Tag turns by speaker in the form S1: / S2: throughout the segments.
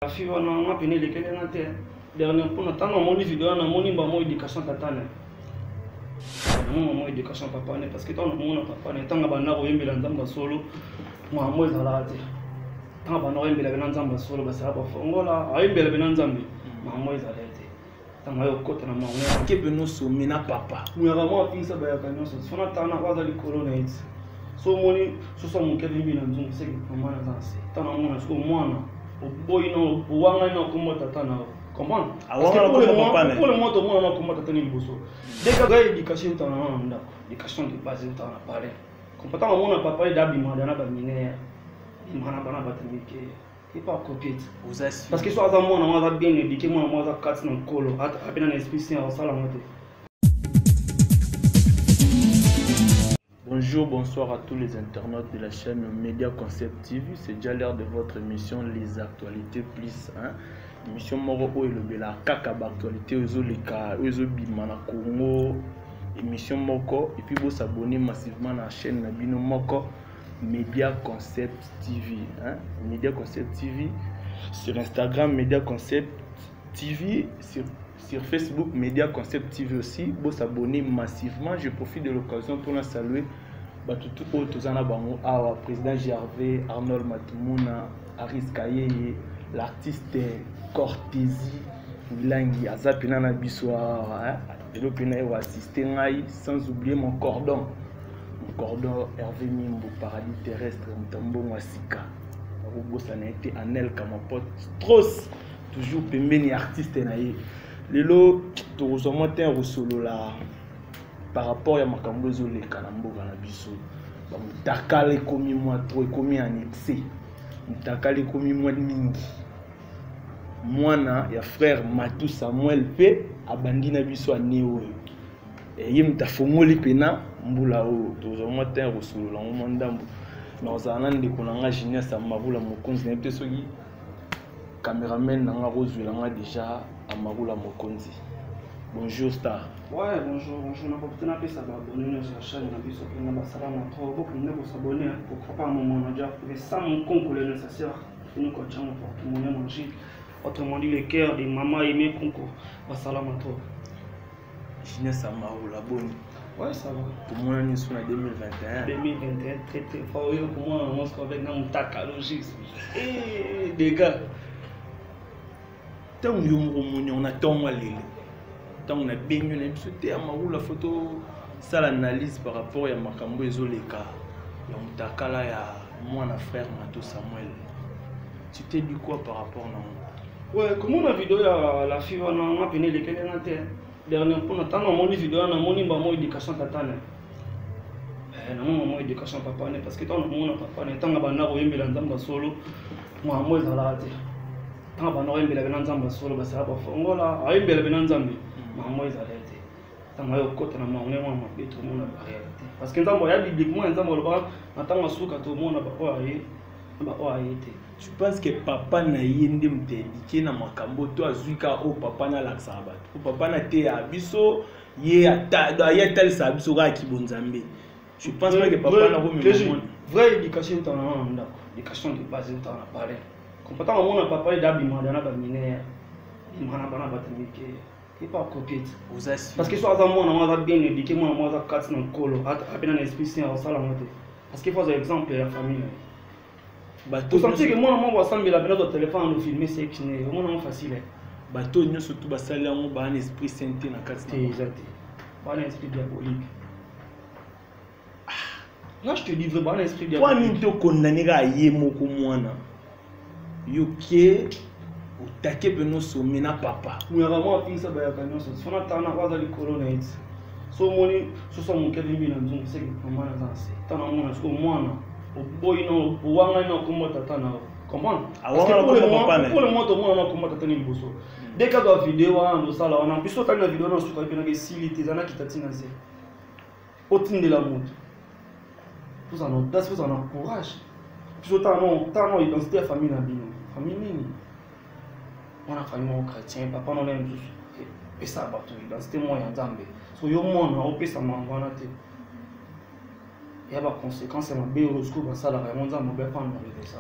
S1: La fille on a peine les quelqu'un à terre. Dernier pour tant on moni vidéo on a moni ba mo éducation tatane. Mo éducation papa ne parce que tant on papa ne tant ba na ko yembela nzamba solo mo mo ezala te. Tant ba na yembela bena nzamba solo ba sa ba fongola ayembela bena nzambe mo ezala te. Tant ayo kota na mo ne ke beno somi na papa. Mo ya mo finisa ba ya kanyo so fona tana kwa za likolo na it. So moni so so mo kevin bina nzungu se mama na zansi. Tant on a so mwana boy no wanga no kuma tatana comprendre parce que pour le moment tout le monde no kuma tatana liboso dès que gars éducation utana na éducation de base utana parler comportement mon papa d'abi mandana ba minere imana bana batamike et pas copier parce que soit avant moi on a bien éduqué moi on a 4 dans colo à bien en esprit c'est en salle monter.
S2: Bonjour, bonsoir à tous les internautes de la chaîne Média Concept TV. C'est déjà l'heure de votre émission Les Actualités Plus. Émission Moro et le Bela Kaka actualité Ozo Bimana Congo. Émission Moko. Et puis vous s'abonnez massivement à la chaîne Nabino Moko Média Concept TV. Média Concept TV. Sur Instagram, Média Concept TV. Sur Facebook, Média Concept TV aussi. Vous s'abonnez massivement. Je profite de l'occasion pour la saluer. Tout président Gervais, Arnold Matumuna, Aris Kayeye, l'artiste Cortési, Wilangi, Azapina Nabissoa, sans oublier mon cordon Hervé Mimbo, Paradis Terrestre, Mtambo Mwasika, ça n'a été Anel Kamapot, Stros, toujours Pembeni artiste naïe. Lelo, tout le monde est solo là. Par rapport à Makambo Zolé, Kanambo Ganabiso, Mutakale komi moi trop et komi annexé. Mutakale komi moi mingi. Moi na ya frère Matou Samuel P abandina biso a Neo. Et yim ta fongoli pena mbula o tozo matin resolo la mondambo. Dans un an de konanga Junior Samabula Mokonzi na soki cameraman nanga rozula nga déjà Amarula Mokonzi. Bonjour Star.
S1: Ouais, bonjour. On a pas pu s'abonner sur la chaîne. On a vu sur le salam. Beaucoup de s'abonner. Pourquoi pas un moment on a déjà fait ça mon concours nécessaire. Nous continuons pour tout le monde manger. Autrement dit, le cœur des mamans aimé concours. Salam à toi.
S2: Junior Samarou la bonne.
S1: Ouais, ça va.
S2: Pour moi, on est sur la 2021.
S1: 2021, très fort. Pour moi, on se avec un tacalogisme. Et des gars.
S2: Tant on a tant mal. Tant on a bien eu la photo, ça l'analyse par rapport à Makambo Ezoleka. Donc Takala ya moi na frère Matou Samuel. Tu t'es dit quoi par rapport à
S1: ouais, comment la vidéo la fille on a peine les quelqu'un à terre. Dernier pour tant on moni vidéo on a moni ba mo éducation tatane. Non éducation papa ne parce que tant on papa ne tant ba na ko yembela nzamba solo moi mo ezala te. Tant ba na ko yembela bena nzamba solo ba sa ba fongola ayembela bena nzambe. Maman est arrêtée. Tant que côté na maman est tout le monde a arrêté. Parce que dans le bibliquement dans le bas, attends à souka tout le monde a pas arrêté.
S2: Tu penses que papa na yende mtendiki na makambo to azuka o papa na laksaba. O papa na te abiso ye ata ya tel sa abiso ka kibonzambe. Je pense pas que papa na ko me
S1: vraie éducation dans la éducation de base dans la parler. Comportement mon papa est d'abi mandana ba minere. Imana bana batamike. Et pas copier. Parce que soit avant moi on a bien éduqué moi on a 4 dans colo à bien en esprit c'est en salle monter. Parce qu'il faut un exemple de la famille. Vous sentez que moi on va ensemble la benzo téléphone nous filmer c'est qui n'est vraiment facile.
S2: Bateau nous surtout ba salle on ba un esprit sainté na 4
S1: exact. Pas un esprit diabolique. Là je te dis vraiment un esprit diabolique.
S2: Toi ni to condamner ga yemo ko mwana. Yoké utake beno somi na papa.
S1: Vraiment finisa ba ya kanyo so fona tana kwa za likolo na it. So moni so so mo kevin bina nzungu se mama na zansi. Tana mona so mwana boy no wanga no kuma tatana. Comment? Parce que pour le moment tout le monde no kuma tatana liboso. Dès que la vidéo on sala on a plus autant la vidéo no so ka bina ke silite zana kitatina ze. Otine de la mode. Vous en audace, vous en avez courage. Plus autant non identité famille na bino. Famille nini? On a famille mon chrétien, papa non aime tous. Et ça va tout, c'était moi en Zambie. So yo mon na opé ça m'envoie te. Il y a pas conséquence ma bé horoscope ça la vraiment Zambie be pas no ça.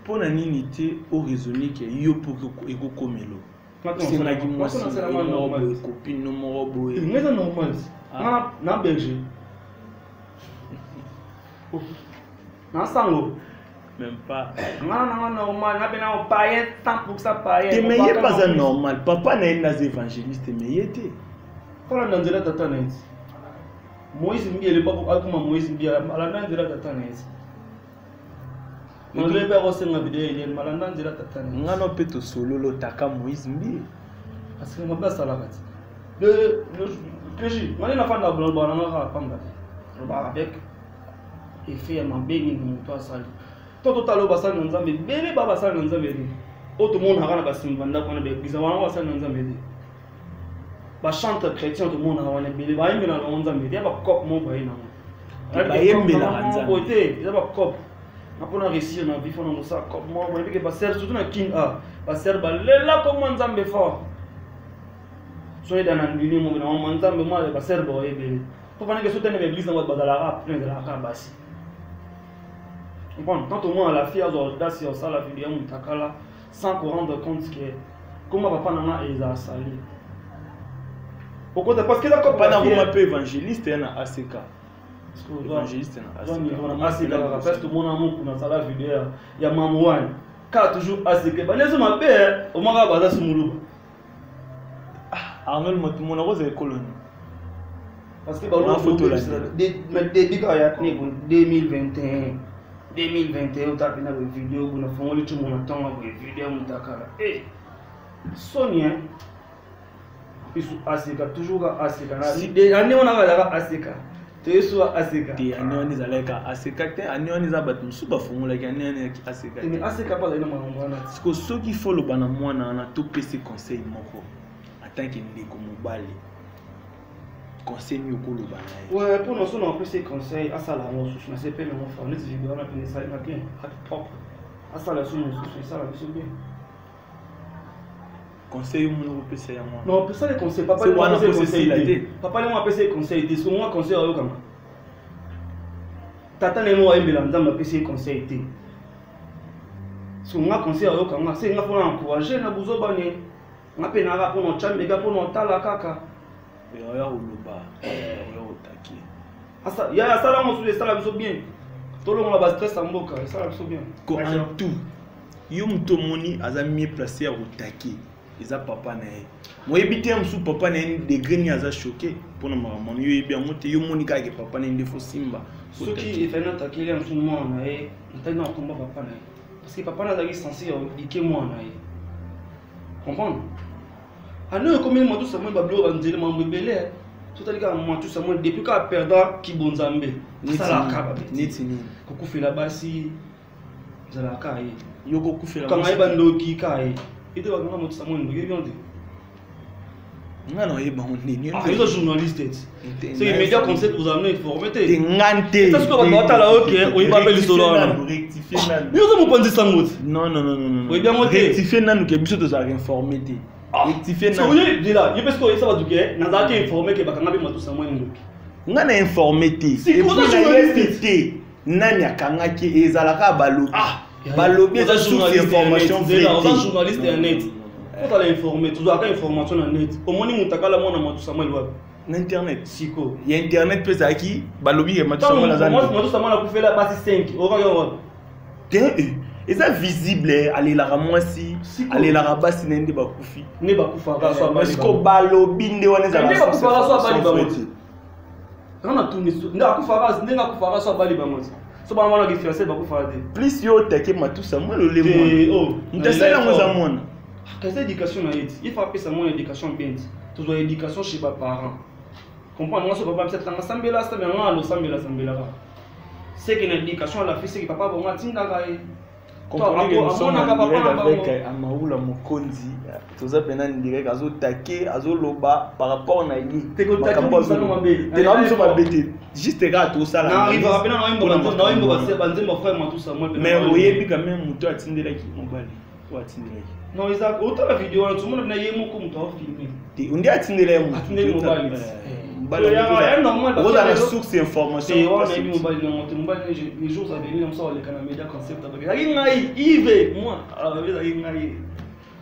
S2: Pour la nini au raisonner que yo pour que ego komelo. C'est la qui moi c'est normal copine no mo boy.
S1: Mais c'est normal. Na Belgique. Na sango.
S2: Même pas.
S1: Non, normal. Na bena on paye 100% paye.
S2: Mais il pas normal. Papa n'est pas évangéliste mais il était.
S1: Quand on a dit la tata net. Moïse Mbi elle pas pour Moïse Mbi ala na dit la tata net. On devait aussi une vidéo il malanda dit la tata net.
S2: Ngano peto solo lo taka Moïse Mbi.
S1: Parce que mabla sala kat. Le PJ, on est na fa na blanc ba na ka pamba. Ba avec effet ma bengi ni to sali. Toto talo basali nzambe bele ba basali nzambe ni. Auto monde akana basimba ndako na be biza wana basali nzambe ni. Ba chante chrétien tout monde wana bele ba yimbe na nzambe. Ya ba cop mo ba ina.
S2: Ba yimbe na nzambe.
S1: Côté, ya ba cop. Na pona réussir na vie fona mosa cop mo ba yimbe ke ba ser surtout na king a. Ba ser ba lela comme nzambe fort. Soyez dans l'année, mon nzambe moi ba ser ba yebe. Pour pendant que soutenir l'église dans votre bazala plein de la kabasi. Bon, quand au moins la fille a audace sur ça la vidéo mutakala sans qu'on rende compte que comment papa nana est sali. Pourquoi parce que là comme
S2: pas un peu évangéliste et un ACK.
S1: Évangéliste et un ACK. Parce que mon amour pour dans la vidéo il y a Mamouane car toujours ACK. Bah les hommes père au moins baza sumulu.
S2: Arnold mon rose est colonie.
S1: Parce que bah photo là début quand il y a 2021 2021 utapenda kwa video kuna fungoli tu mnatonga kwa video mtakala Sonia isu asika toujours asika na ani ona ka asika te isu asika
S2: te ani oni zaleka asika te ani oni za batu suba fungola ki ani asika
S1: te asika pas ina mwana
S2: parce que ceux qui follow bana mwana na to pese conseil moko tant que ndeko mobali conseil mieux que le banaï.
S1: Ouais, pour nous, on a pris ces conseils à ça la mort, je ne sais pas, mais mon frère, on est vidéo, on a pris ça, il m'a bien, propre. À ça la souche, ça la mission bien.
S2: Conseil ou mon PC à moi.
S1: Non, ça les conseils, papa, il m'a appelé conseil. Papa, il m'a appelé conseil, c'est moi conseil à eux comme Tata n'est moi, il m'a appelé conseil. Si on a conseil à eux comme c'est une fois encourager, na buzo bane, na penara pour nos chambre, pour nos tala kaka.
S2: Il y a un loba, il y a un taquet.
S1: Il y a ça là, on se laisse ça là, bien. Tout le monde a stress en boca, ça là, bien.
S2: En tout, yom to moni a mieux placé à taquet. Ils a papa né. Moi éviter un sous papa né des greniers à choqué pour nous maman. Yo bien monter yo monika que papa né des faux simba.
S1: Ce qui fait notre taquet en tout moment né, on t'a combat papa né. Parce que papa n'a pas censé indiquer moi né. Comprendre? Ah non, comme moi tout ça moi bablo va dire moi bébé tout à l'heure moi tout ça moi depuis qu'a perdre qui bonzambe ça la kaba
S2: nitini
S1: koko fait la basi za la kai
S2: yo koko fait la
S1: quand ay bando ki kai et de bagana moi tout ça moi ndenge bien de
S2: non yeba on ni
S1: ah les journalistes c'est les médias comme ça vous amener informer te
S2: ngante
S1: est-ce que on va là OK on va pas le solo
S2: rectifier nan
S1: yo ça mo penser ça mot
S2: non
S1: oui bien monter
S2: rectifier nan que biso to ça informer te rectifier
S1: nan oui dis là il parce que ça va duquer na za ki informer que bakanga be matu samwe ndoki
S2: ngana informer te et puis te nani akangaki ezalaka balobi balobi eza source information vraie
S1: te journaliste net faut aller informer toujours aka information na net au moins mutakala mona matu samwe lwa
S2: internet
S1: siko
S2: ya internet pesa aki balobi ke matu samwe na zani
S1: matu samwe na kufela basi 5 oka
S2: te eza visible alelaka mwasi alelaka basi na nde bakufi
S1: ne bakufaka so
S2: parce que balobi nde wana ezala
S1: nde bakufaka so abali bamoti kana tuni nde akufaka so abali bamoti so ba mwana ki fiancé bakufaka te
S2: plus yo teke matusa moi le lemon ntasala ngoza mwana
S1: quelle éducation na yeti il faut appeler ça mon éducation bien toujours éducation chez ba parents comprendre moi so papa peut-être tanga sambela ngalo sambela c'est que l'éducation la fille c'est que papa bon matinda kai
S2: comprenez que nous sommes en direct avec Amaoula Mokonzi toza pena direct azo taquer azo loba par rapport na lui
S1: makambo ça no mabe
S2: te na biso mabete juste ga to sala
S1: na il va rappeler na imbo banze mo frère moi tout ça moi
S2: mais oyebi quand même muto atindelaki mobali ou atindelaki
S1: non Isaac autant la vidéo tout le monde na yemo ko muto filmer
S2: te undi atindele
S1: mobali
S2: Vous avez la source d'information.
S1: Les jours à venir, on les Canadiens concept.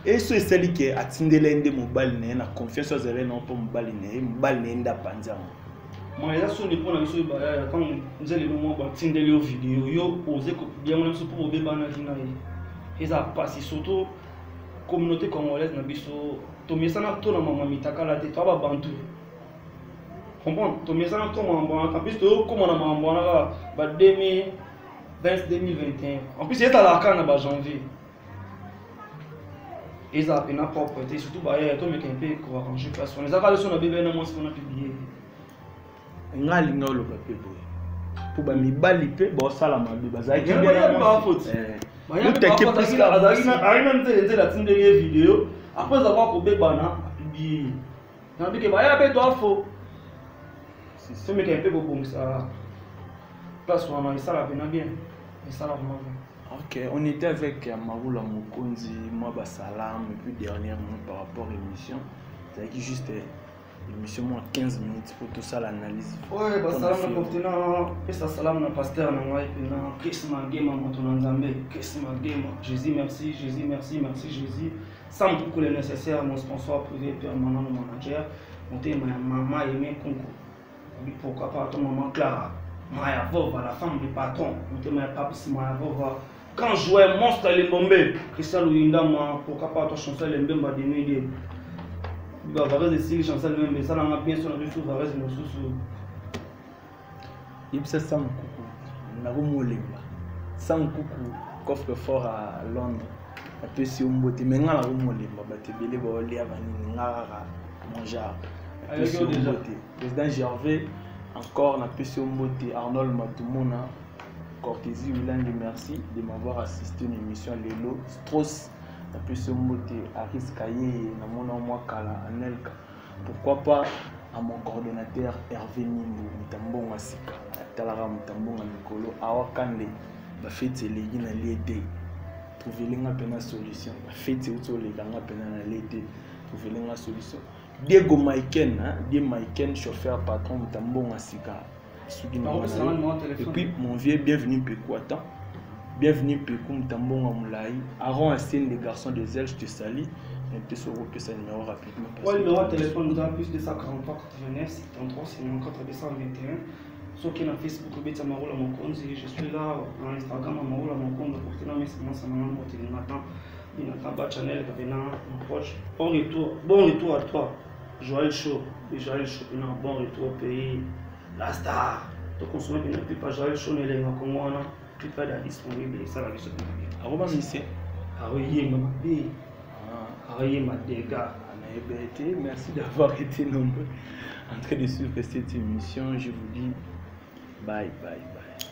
S2: Et ce celle qui a tindelende mobile na confiance aux élèves non pour mobile nenda panza.
S1: Moi là sur les points là sur bah quand nous allons nous voir tindeli au vidéo yo poser bien on sur pour bébé na kina et ça passe surtout communauté congolaise na biso to mesana to na mama mitaka la te to ba bantu. Comprendre to mesana to mama en plus to comme na mama na ba 2020 2021 en plus c'est à la canne ba janvier. Et ça a peine à propreté, surtout bah il y a tout mais qui peut arranger place. On les a parlé sur la bébé non ce qu'on a publié.
S2: Ngali ngalo papier boy. Pour ba mi bali pe bo sala mabe bazaki
S1: bien pas faute. Nous t'inquiète plus que Arina nte la tinde les vidéos après avoir ko bebana publié. Na bi ke ba ya be to afo. C'est mais qui peut bon ça. Place on a ça la bien. Et ça la vraiment bien.
S2: Ok, on était avec Maroula Mokonzi, moi Salam, et puis dernièrement par rapport à l'émission. C'est juste l'émission moins 15 minutes pour tout ça l'analyse.
S1: Ouais, Salam na continent, et ça Salam na pasteur na moi et puis na Christmas game en ton Zambé, Christmas game. Jésus merci, Jésus merci, merci Jésus. Sans beaucoup le nécessaire, mon sponsor privé permanent, mon manager, mon thème maman aimé concours. Pourquoi pas ton maman Clara, Maya Vova, la femme du patron, mon thème papa si Maya Vova. Quand je jouais Monstre les bombés, Christian Louinda, pourquoi pas toi chanson les mbemba de nuit. Il va avoir des signes chansons les mbemba, ça n'a bien son du sous, va rester nos sous.
S2: Il peut ça n'a pas moulé. Sans coucou, coffre fort à Londres. Un peu si on botte, mais n'a pas moulé. Bah te belé va aller à Vanilla, manger. Président Gervais, encore n'a pas si on botte Arnold Matumona. Cortésie Wilande, merci de m'avoir assisté à une émission Lelo Strauss, la plus moté Aris Kaye, Namona Mwakala, Anelka. Pourquoi pas à mon coordonnateur Hervé Nimbo, Mutambon Asika, Talara Mutambon Mikolo, Awakande, Bafete Legi na l'été. Trouver une solution. Bafete Uto Lega na l'été. Trouver une solution. Diego Maiken, Diego Maiken, chauffeur patron Mutambon Asika. Et puis mon vieux bienvenue Pékou, attends. Bienvenue Pékou Mutambonga Moulaï. Aaron Assine, les garçons des ailes, je te salue. Un peu sur que ça numéro rapidement.
S1: Oui, le numéro de téléphone nous a plus de 143 89 73 54 221. Ceux qui sont sur Facebook, je suis là, sur Instagram, Maroula Mokonzi, pour tenir mes séances à maman, il y a un channel qui est mon proche. Bon retour à toi, Joël Chaud. Joël Chaud, bon retour au pays. La star, tu consommes une pipa Joël Chaud, mais les gens comme moi, tu peux être disponible et ça va se faire.
S2: Aroma Missé.
S1: Arroyer ma bébé. Arroyer ma dégâts.
S2: Merci d'avoir été nombreux en train de suivre cette émission. Je vous dis bye bye bye.